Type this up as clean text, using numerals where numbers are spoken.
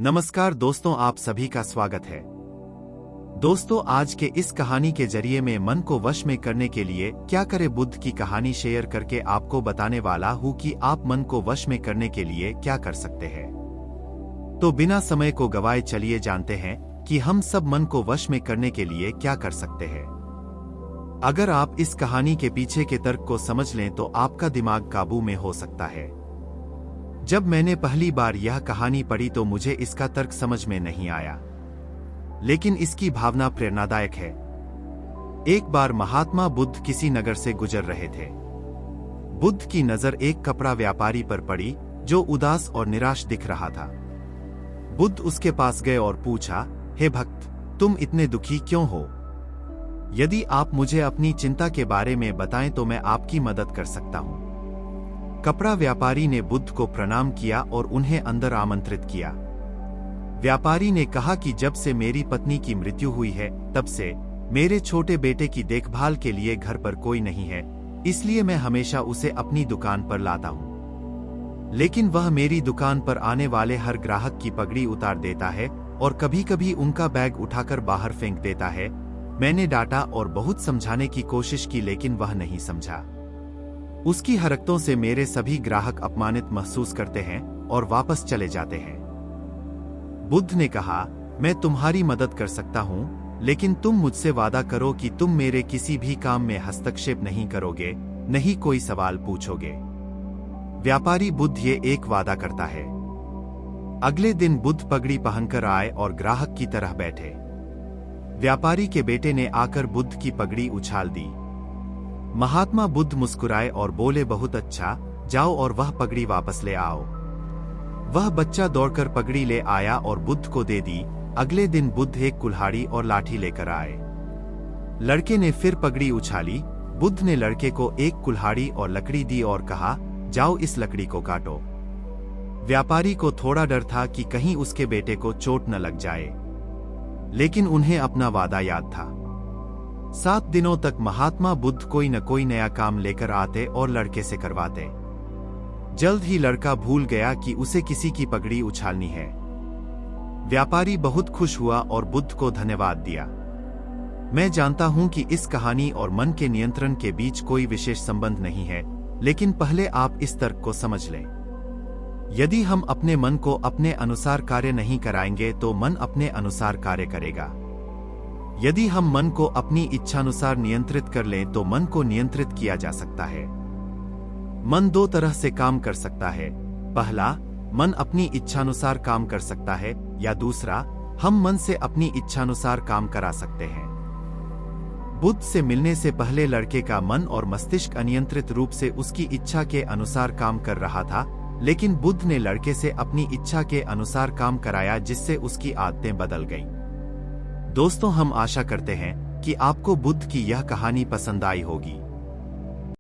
नमस्कार दोस्तों, आप सभी का स्वागत है। दोस्तों, आज के इस कहानी के जरिए मैं मन को वश में करने के लिए क्या करे बुद्ध की कहानी शेयर करके आपको बताने वाला हूँ कि आप मन को वश में करने के लिए क्या कर सकते हैं। तो बिना समय को गवाए चलिए जानते हैं कि हम सब मन को वश में करने के लिए क्या कर सकते हैं। अगर आप इस कहानी के पीछे के तर्क को समझ लें तो आपका दिमाग काबू में हो सकता है। जब मैंने पहली बार यह कहानी पढ़ी तो मुझे इसका तर्क समझ में नहीं आया, लेकिन इसकी भावना प्रेरणादायक है। एक बार महात्मा बुद्ध किसी नगर से गुजर रहे थे। बुद्ध की नजर एक कपड़ा व्यापारी पर पड़ी जो उदास और निराश दिख रहा था। बुद्ध उसके पास गए और पूछा, हे भक्त, तुम इतने दुखी क्यों हो? यदि आप मुझे अपनी चिंता के बारे में बताएं तो मैं आपकी मदद कर सकता हूं। कपड़ा व्यापारी ने बुद्ध को प्रणाम किया और उन्हें अंदर आमंत्रित किया। व्यापारी ने कहा कि जब से मेरी पत्नी की मृत्यु हुई है तब से मेरे छोटे बेटे की देखभाल के लिए घर पर कोई नहीं है, इसलिए मैं हमेशा उसे अपनी दुकान पर लाता हूँ। लेकिन वह मेरी दुकान पर आने वाले हर ग्राहक की पगड़ी उतार देता है और कभी-कभी उनका बैग उठाकर बाहर फेंक देता है। मैंने डांटा और बहुत समझाने की कोशिश की, लेकिन वह नहीं समझा। उसकी हरकतों से मेरे सभी ग्राहक अपमानित महसूस करते हैं और वापस चले जाते हैं। बुद्ध ने कहा, मैं तुम्हारी मदद कर सकता हूं, लेकिन तुम मुझसे वादा करो कि तुम मेरे किसी भी काम में हस्तक्षेप नहीं करोगे, नहीं कोई सवाल पूछोगे। व्यापारी बुद्ध ये एक वादा करता है। अगले दिन बुद्ध पगड़ी पहनकर आए और ग्राहक की तरह बैठे। व्यापारी के बेटे ने आकर बुद्ध की पगड़ी उछाल दी। महात्मा बुद्ध मुस्कुराए और बोले, बहुत अच्छा, जाओ और वह पगड़ी वापस ले आओ। वह बच्चा दौड़कर पगड़ी ले आया और बुद्ध को दे दी। अगले दिन बुद्ध एक कुल्हाड़ी और लाठी लेकर आए। लड़के ने फिर पगड़ी उछाली। बुद्ध ने लड़के को एक कुल्हाड़ी और लकड़ी दी और कहा, जाओ इस लकड़ी को काटो। व्यापारी को थोड़ा डर था कि कहीं उसके बेटे को चोट न लग जाए, लेकिन उन्हें अपना वादा याद था। 7 दिनों तक महात्मा बुद्ध कोई न कोई नया काम लेकर आते और लड़के से करवाते। जल्द ही लड़का भूल गया कि उसे किसी की पगड़ी उछालनी है। व्यापारी बहुत खुश हुआ और बुद्ध को धन्यवाद दिया। मैं जानता हूं कि इस कहानी और मन के नियंत्रण के बीच कोई विशेष संबंध नहीं है, लेकिन पहले आप इस तर्क को समझ लें। यदि हम अपने मन को अपने अनुसार कार्य नहीं कराएंगे तो मन अपने अनुसार कार्य करेगा। यदि हम मन को अपनी इच्छानुसार नियंत्रित कर लें तो मन को नियंत्रित किया जा सकता है। मन 2 तरह से काम कर सकता है। पहला, मन अपनी इच्छानुसार काम कर सकता है, या दूसरा, हम मन से अपनी इच्छानुसार काम करा सकते हैं। बुद्ध से मिलने से पहले लड़के का मन और मस्तिष्क अनियंत्रित रूप से उसकी इच्छा के अनुसार काम कर रहा था, लेकिन बुद्ध ने लड़के से अपनी इच्छा के अनुसार काम कराया, जिससे उसकी आदतें बदल गईं। दोस्तों, हम आशा करते हैं कि आपको बुद्ध की यह कहानी पसंद आई होगी।